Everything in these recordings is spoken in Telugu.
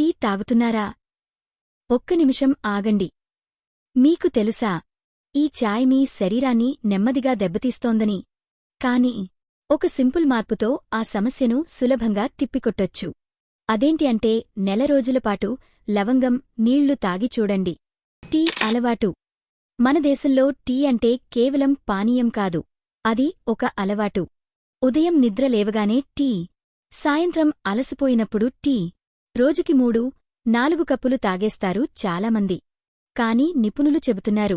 టీ తాగుతున్నారా? ఒక్క నిమిషం ఆగండి. మీకు తెలుసా, ఈ చాయ్ మీ శరీరాన్ని నెమ్మదిగా దెబ్బతీస్తోందని? కాని ఒక సింపుల్ మార్పుతో ఆ సమస్యను సులభంగా తిప్పికొట్టొచ్చు. అదేంటి అంటే, నెల రోజులపాటు లవంగం నీళ్లు తాగి చూడండి. టీ అలవాటు. మన దేశంలో టీ అంటే కేవలం పానీయం కాదు, అది ఒక అలవాటు. ఉదయం నిద్ర లేవగానే టీ, సాయంత్రం అలసిపోయినప్పుడు టీ. రోజుకి 3-4 కప్పులు తాగేస్తారు చాలామంది. కాని నిపుణులు చెబుతున్నారు,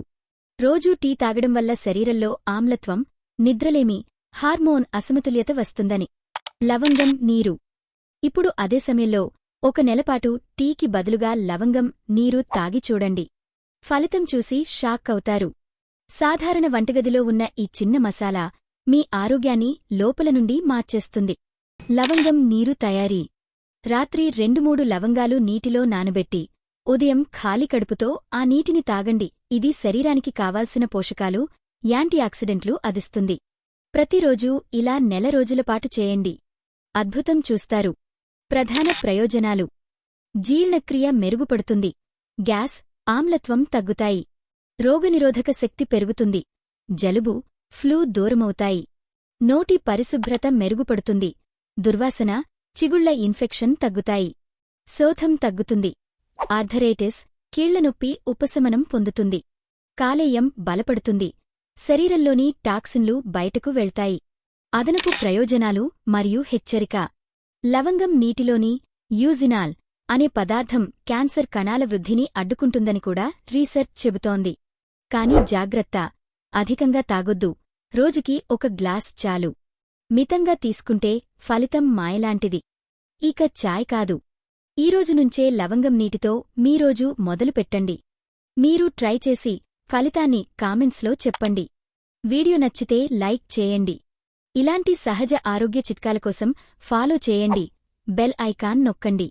రోజూ టీ తాగడం వల్ల శరీరంలో ఆమ్లత్వం, నిద్రలేమి, హార్మోన్ అసమతుల్యత వస్తుందని. లవంగం నీరు. ఇప్పుడు అదే సమయంలో 1 నెలపాటు టీకి బదులుగా లవంగం నీరు తాగి చూడండి. ఫలితం చూసి షాక్ అవుతారు. సాధారణ వంటగదిలో ఉన్న ఈ చిన్న మసాలా మీ ఆరోగ్యాన్ని లోపల నుండి మార్చేస్తుంది. లవంగం నీరు తయారీ. రాత్రి 2-3 లవంగాలు నీటిలో నానబెట్టి ఉదయం ఖాళీ కడుపుతో ఆ నీటిని తాగండి. ఇది శరీరానికి కావాల్సిన పోషకాలు, యాంటీఆక్సిడెంట్లు అందిస్తుంది. ప్రతిరోజూ ఇలా నెల రోజులపాటు చేయండి. అద్భుతం చూస్తారు. ప్రధాన ప్రయోజనాలు: జీర్ణక్రియ మెరుగుపడుతుంది, గ్యాస్, ఆమ్లత్వం తగ్గుతాయి, రోగనిరోధక శక్తి పెరుగుతుంది, జలుబు, ఫ్లూ దూరమవుతాయి, నోటి పరిశుభ్రత మెరుగుపడుతుంది, దుర్వాసన, చిగుళ్ల ఇన్ఫెక్షన్ తగ్గుతాయి, శోథం తగ్గుతుంది, ఆర్థరైటిస్, కీళ్లనొప్పి ఉపశమనం పొందుతుంది, కాలేయం బలపడుతుంది, శరీరంలోని టాక్సిన్లు బయటకు వెళ్తాయి. అదనపు ప్రయోజనాలు మరియు హెచ్చరిక: లవంగం నీటిలోని యూజినాల్ అనే పదార్థం క్యాన్సర్ కణాల వృద్ధిని అడ్డుకుంటుందని కూడా రీసెర్చ్ చెబుతోంది. కాని జాగ్రత్త, అధికంగా తాగొద్దు. రోజుకి 1 గ్లాస్ చాలు. మితంగా తీసుకుంటే ఫలితం మాయలాంటిది. ఇక చాయ్ కాదు. ఈరోజు నుంచే లవంగం నీటితో మీ రోజు మొదలుపెట్టండి. మీరు ట్రై చేసి ఫలితాన్ని కామెంట్స్లో చెప్పండి. వీడియో నచ్చితే లైక్ చేయండి. ఇలాంటి సహజ ఆరోగ్య చిట్కాల కోసం ఫాలో చేయండి. బెల్ ఐకాన్ నొక్కండి.